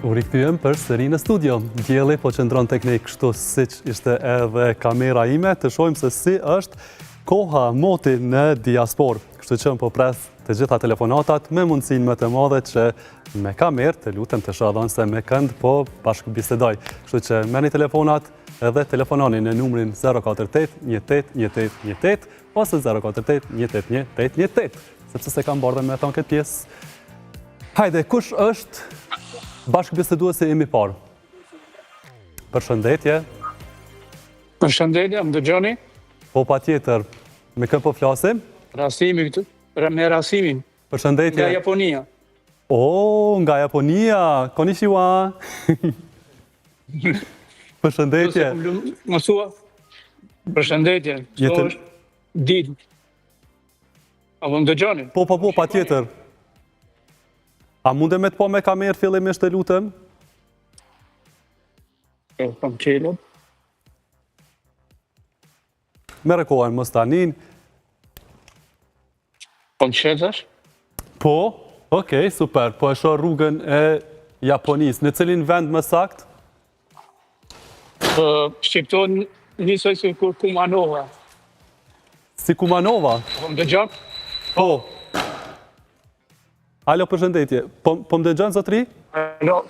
U rikthyem për sëri në studio. Dielli po qëndron tek ne kështu siç ishte edhe kamera ime, të shohim se si është koha moti në diasporë. Kështu që po pres të gjitha telefonatat me mundësinë më të madhe që me kamerë, të lutem të shohën se me kënd po bashkëbisedoj. Kështu që merrni telefonat edhe telefononi në numrin 048 18 18 18 ose 048 18 18 18, sepse se kam bardhe me thonë këtë pjesë. Hajde, kush është bashkëbiseduesi im i parë? Përshëndetje. Përshëndetje, më dëgjoni? Po patjetër, me kë po flasim? Rasimi këtu, me Rasimin. Përshëndetje. Nga Japonia. O, nga Japonia. Konnichiwa. Përshëndetje. Më thua? Përshëndetje. So është ditë. Apo më dëgjoni? Po, patjetër. A mundem me të po me kamerë fillimisht të lutem? Po më qelët. Mere kohën, mos tanin. Po më qelësh? Po, okej, super. Po e shoh rrugën e Japonisë. Në cilin vend më sakt? Shqipton njësoj si kur Kumanova. Si Kumanova? Po më dëgjon? Po. Alo, përshëndetje. Po më dëgjon, zotri? Alo.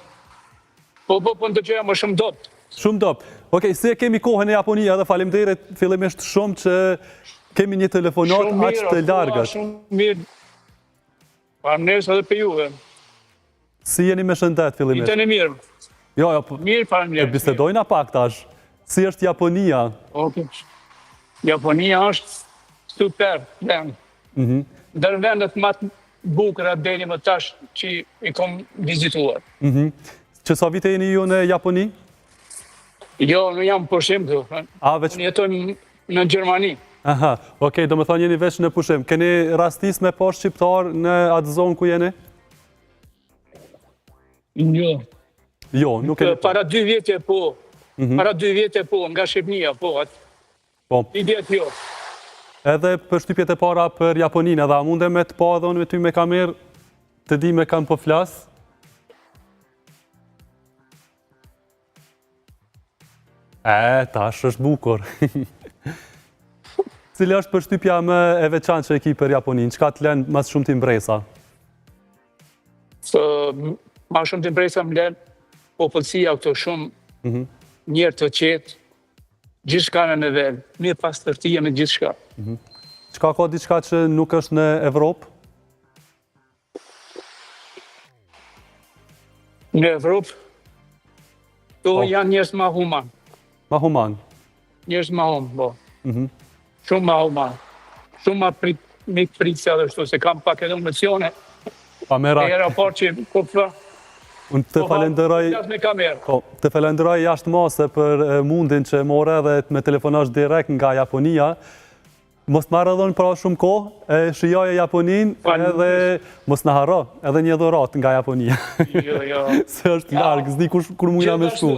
Po më dëgjoja më shumë dopë. Shumë dop. Okej, si e kemi kohën e Japonia dhe faleminderit fillimisht shumë që kemi një telefonat aq të largët. Shumë mirë. Faleminderit edhe për juve. Si jeni me shëndet fillimisht? Jetën e mirë. Jo, Mirë, faleminderit. bisedojna pak tash. Si është Japonia? Okej. Japonia është super vend. Ndër vendet më të bukura deri më tash që i kom vizituar. Që sa vite jeni ju në Japoni? Jo, nuk jam pushim këtu. Veç... Unë jetoj në Gjermani. Aha, okej, do me thonë jeni veç në pushim. Keni rastis me po shqiptar në atë zonë ku jeni? Jo. Jo, nuk keni. Para 2 vjetë po. Para 2 vjetë po, nga Shqipnia po. Po. 2 vjetë jo. Edhe për shtypjet e para për Japoninë, edhe a mundem me të pa dhe unë me ty me kamerë të di me kam po flasë? Tash është bukur. Cili është përshtypja më e veçantë që e ki për Japoninë? Çka të lënë mas shumë t'impresa? Ma shumë t'impresa më lënë popullsia këto shumë njerë të qetë, gjithçka në nivel, mirë pastërtia me gjithçka. Çka ka diçka që nuk është në Evropë? Në Evropë, to janë njerëz ma human. Ma human? Njerëz ma human, po. Shumë ma human. Shumë ma pritëse edhe shtu, se kam pak edhe emocione. Pa merak. E aeroport që kopla. Unë të falenderoj... Të falenderoj jashtë mase për mundin që more edhe me telefonash direkt nga Japonia. Mos marrë edhe në pra shumë kohë, shijoje Japoninë edhe mos në harro, edhe një dhurat nga Japonia. Jo. Se është largë, zdi kur mujna me shku.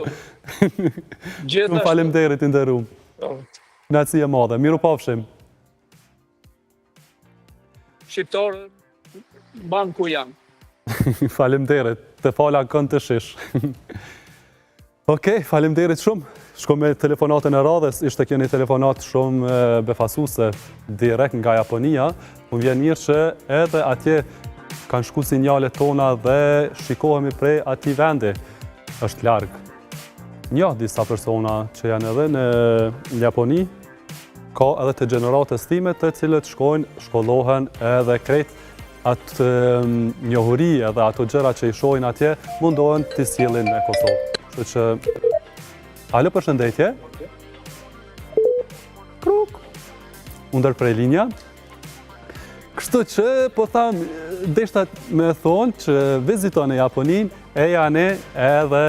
Shumë falemderit i ndërum. Knatësi e madhe, miru pafshim. Shqiptarë banë ku janë. Falemderit, të fala kënd të shish. Okej, falemderit shumë. Shko me telefonatën e radhes, ishte kjo një telefonat shumë befasuse direkt nga Japonia. Unë vjen mirë që edhe atje kanë shku sinjalet tona dhe shikohemi prej ati vendi. Është largë. Një, disa persona që janë edhe në Japoni, ka edhe të gjeneratës time të cilët shkojnë, shkollohen edhe krejt atë njohuri edhe ato gjëra që i shojnë atje, mundohen të sjellin në Kosovë. Kështu që alo, përshëndetje. Kruk. Undër prej linja. Kështu që, po tham, deshta me thonë që viziton e Japoninë, e janë edhe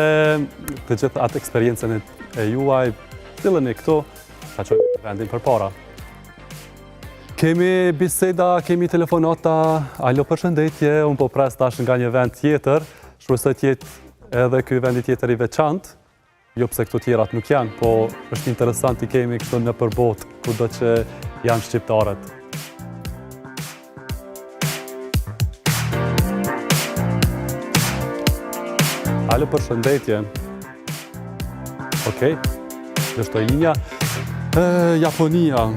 të gjithë atë eksperiencen e juaj, cilën e këto, ka qojnë vendin për para. Kemi biseda, kemi telefonata, alo, përshëndetje, unë po pres tash nga një vend tjetër, shpresoj të jetë edhe ky vendi tjetër i veçantë. Jo pse këto tjerat nuk janë, po është interesant i kemi kështu në përbot, kudo që janë shqiptarët. Alo, përshëndetje. Okej, është të linja. Japonia.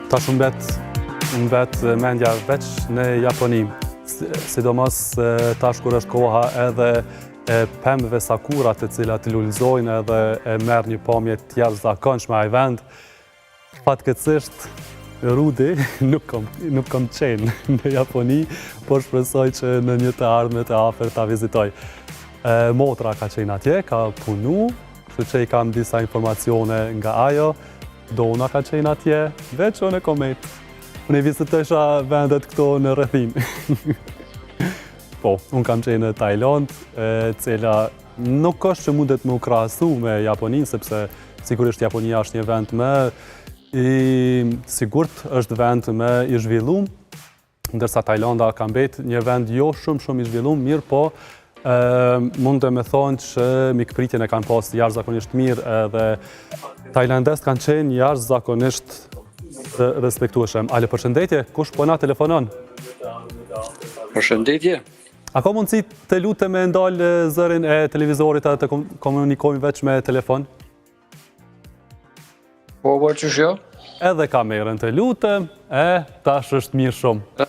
Tash mbet mendja veç në Japoni. Sidomos tash kur është koha edhe e pemëve sakura të cilat lullzojnë edhe e merr një pamje të jashtëzakonshme ai vend. Fatkeqësisht Rudi nuk kam qenë në Japoni, por shpresoj që në një të ardhme të afërt ta vizitoj. Motra ka qenë atje, ka punu, kështu që i kam disa informacione nga ajo. Dona ka qenë atje, veç unë e komet. Unë i vizitosha vendet këto në rrethin. Po, unë kam qenë në Tajland, cila nuk është që mundet më krahasu me Japoninë, sepse sigurisht Japonia është një vend më sigurt, është vend më i zhvilluar, ndërsa Tajlanda ka mbetë një vend jo shumë i zhvilluar, mirë po mund të me thonë që mikpritjen e kanë pas jashtëzakonisht mirë edhe tajlandest kanë qenë jashtëzakonisht të respektueshëm. Ale, përshëndetje, kush po na telefonon? Përshëndetje. A ka mundësi të lutem me ndalë zërin e televizorit atë të komunikojmë veç me telefon? Po, qësh jo? Edhe kamerën të lutem, tash është mirë shumë.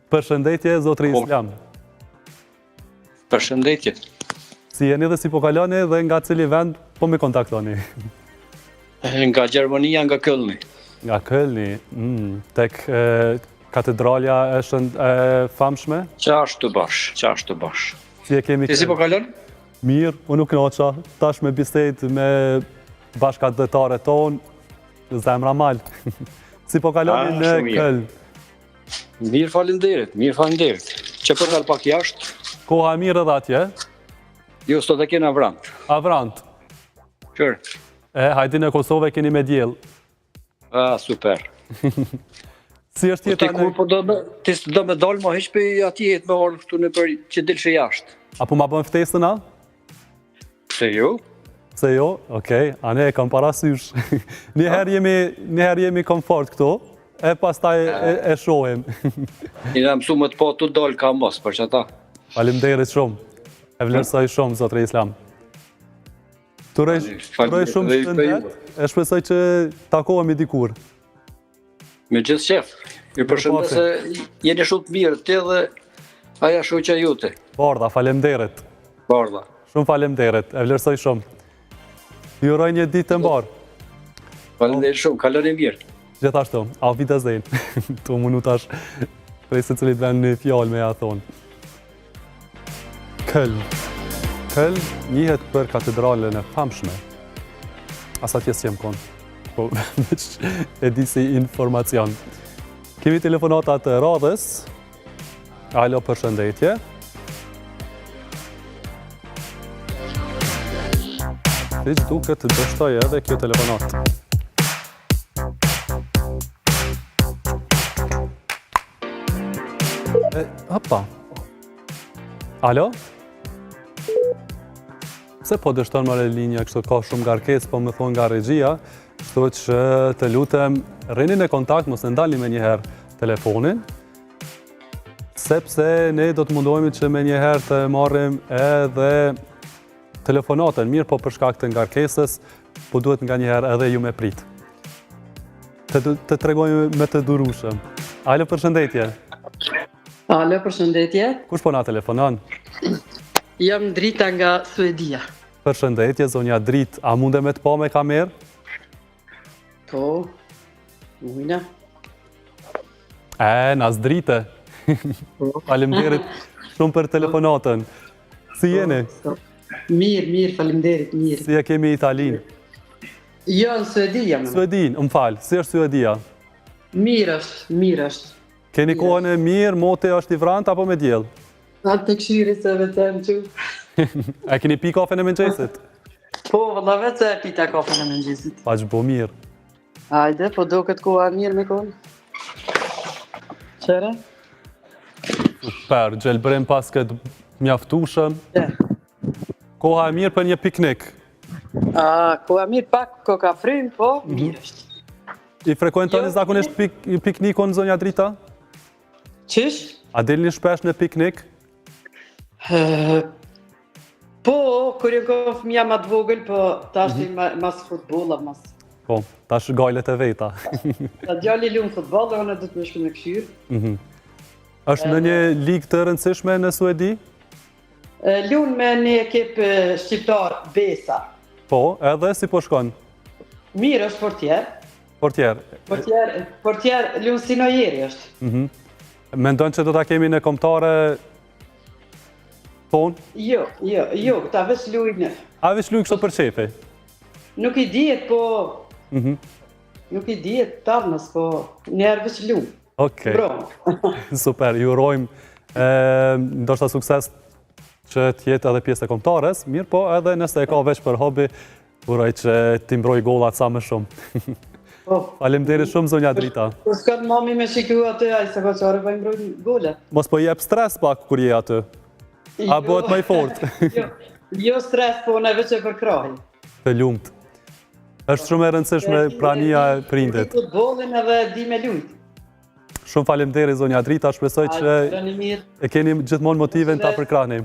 Përshëndetje, zotri Islam. Përshëndetje. Si jeni dhe si po kaloni dhe nga cili vend po me kontaktoni? Nga Gjermania, nga Kölni. Nga Kölni, tek katedralja është famshme? Qashtu bash. Si e kemi Ti si po kalon? Mirë, unë nuk knoqa, tash me bisedë me bashkëdhetare tonë, zemra mal. Si po kaloni në Köln? Mirë faleminderit. Që po dal pak jashtë? Koha e mirë edhe atje? Jo, sot e kena vrant. Avrant? Qërë? Hajdi në Kosovë keni me diell. Super. Si është jeta në... Ti do me dalë ma heq për ati jetë me orë këtu në për që dilë jashtë. Apo ma bën ftesën, a? Pse jo? Pse jo? Okej, ane e kam parasysh. Njëherë jemi komfort këto, e pastaj e shohim. Një mësu më të po të dalë ka mos, për që ta. Faleminderit shumë. E vlerësoj shumë, zotri Islam. Turoj shumë shëndet, e shpresoj që takohemi dikur. Me gjithë qef. Ju përshëndet se jeni shumë të mirë, ti dhe aja shoqja jute. Bardha, faleminderit. Bardha. Shumë faleminderit, e vlerësoj shumë. Ju uroj një ditë të mbar. Faleminderit shumë, kaloni mirë. Gjithashtu, auf Wiedersehen. Tu mundu tash prej secilit vend një fjalë me ja thonë. Köln njihet për katedralen e famshme. As atje s'jem konë, po e di si informacion. Kemi telefonatat të radhës. Alo, përshëndetje. Siç duket të dështoj edhe kjo telefonat. Hopa. Alo? Pse po dështon më linja, kështu ka shumë ngarkesë, po më thonë nga regjia, kështu që të lutem rrini në kontakt, mos e ndalni me njëherë telefonin, sepse ne do të mundohemi që me njëherë të marrim edhe telefonatën, mirë po për shkak të ngarkesës, po duhet nga njëherë edhe ju me prit. Të tregojmë me të durueshëm. Alo, përshëndetje. Alo, përshëndetje. Kush po na telefonon? Jam Drita nga Suedia. Përshëndetje, zonja Drit. A munde me të pa me kamerë? Po, mujna. Nas drite. Faleminderit shumë për telefonatën. Si jeni? Mirë, faleminderit, mirë. Si e kemi Italinë? Jo, në Suedi jam. Suedinë, më falë. Si është Suedia? Mirë është. Keni kohën e mirë, moti është i vrant apo me diell? Atë të këshiri se vetëm që. A keni pi kafen e mëngjesit? Po, vëlla vetë se e pita kafen e mëngjesit. Pa që bo mirë. Hajde, po do këtë koha mirë me kohën. Qere? Super, gjelbërim pas këtë mjaftushëm. Koha e mirë për një piknik. Koha mirë pak koka frym, po mirë është. I frekuentoni zakonisht piknikon, zonja Drita? Qish? A dilni shpesh në piknik? Po, kur e ka fëmija ma të vogël, po tash mas futbolla, mas... Po, tash gajlet e veta. Ta djali lumë futboll dhe unë do të më shku me këshyrë. Është në një ligë të rëndësishme në Suedi? Lunë me një ekip shqiptar, Besa. Po, edhe si po shkon? Mirë është portier. Portier. Portier lunë si nojeri është. Mendon që do ta kemi në kombëtare tonë? Jo, ta veç lujnë. A veç luj kështu për shefi? Nuk i dihet, po... Nuk i dihet tarnës, po njerë veç lunë. Okej. Super, ju urojmë ndoshta sukses që t'jetë edhe pjesë e kombëtares, mirë po edhe nëse e ka veç për hobi, uroj që t'i mbroj gollat sa më shumë. Faleminderit shumë zonja Drita. Po s'ka të mami me shiku atë, ai se ka qare pa i mbroj gollat. Mos po jep stres pak kur je aty. A bëhet më i fortë? Jo stres, po në veç e përkrahi. Të lumt. Është shumë e rëndësishme prania e prindit. Futbollin edhe di me lumt. Shumë faleminderit zonja Drita, shpresoj që e keni gjithmonë motiven ta përkrahni.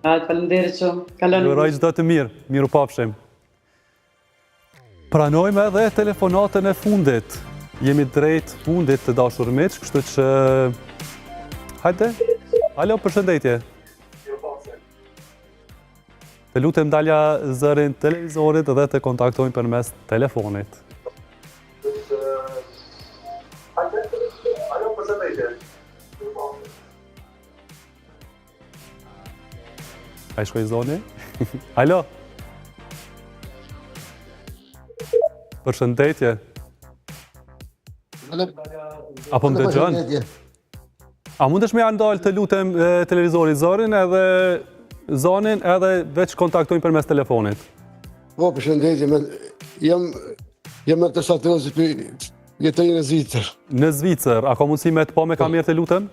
Faleminderit shumë. Ju uroj çdo të mirë. Miru pafshim. Pranojmë edhe telefonatën e fundit. Jemi drejt fundit të dashur miq, kështu që hajde. Alo, përshëndetje. Të lutem dalja zërin televizorit dhe të kontaktojmë përmes telefonit. Alo, përshëndetje. A i shkoj zoni? Alo? Përshëndetje. Apo më dëgjon? A mundesh me ja ndalë të lutem televizorit zërin edhe zonin edhe veç kontaktojmë përmes telefonit? Po, përshëndetje, jam me të shatëzi për jetoj në Zvicër. Në Zvicër, a ka mundësi me të po me kamerë të lutem?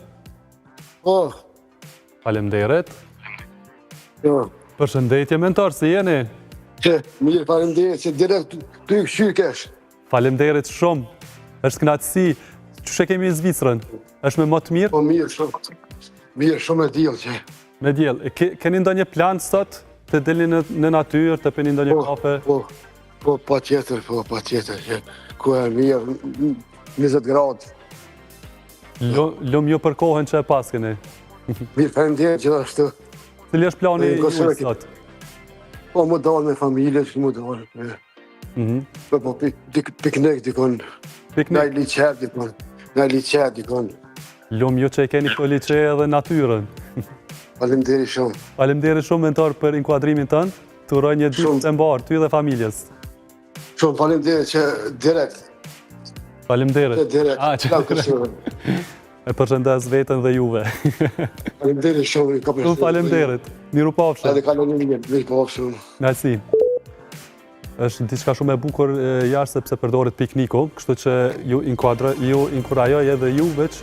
Po. Faleminderit. Jo. Përshëndetje mentor, si jeni? Mirë, faleminderit që direkt të i këshykesh. Faleminderit shumë. Është kënaqësi. Çu kemi në Zvicrën? Është me më të mirë? Po mirë, shumë. Mirë, shumë e diell që. Me diell. Keni ndonjë plan sot të dilni në natyrë, të pini ndonjë kafe? Po, patjetër. Ku e mirë, 20 gradë. Lum ju për kohën që e pas keni. Mirë, faleminderit gjithashtu. Cili është plani juaj sot? Po, më dalë me familje, që më dalë. Po, piknik dikon. Në liqer dikon. Lum ju që e keni për liqe edhe natyrën. Faleminderit shumë. Faleminderit shumë mentor për inkuadrimin tënd. Të uroj një ditë të mbarë, ty dhe familjes. Shumë faleminderit që direkt. Faleminderit. Direkt. E përshëndes vetën dhe juve. Faleminderit shumë. Shumë faleminderit. Miru pafshim. Edhe kaloni mirë, miru pafshim. Mersi. Është diçka shumë e bukur jashtë sepse përdoret pikniku, kështu që ju inkurajoj edhe juve që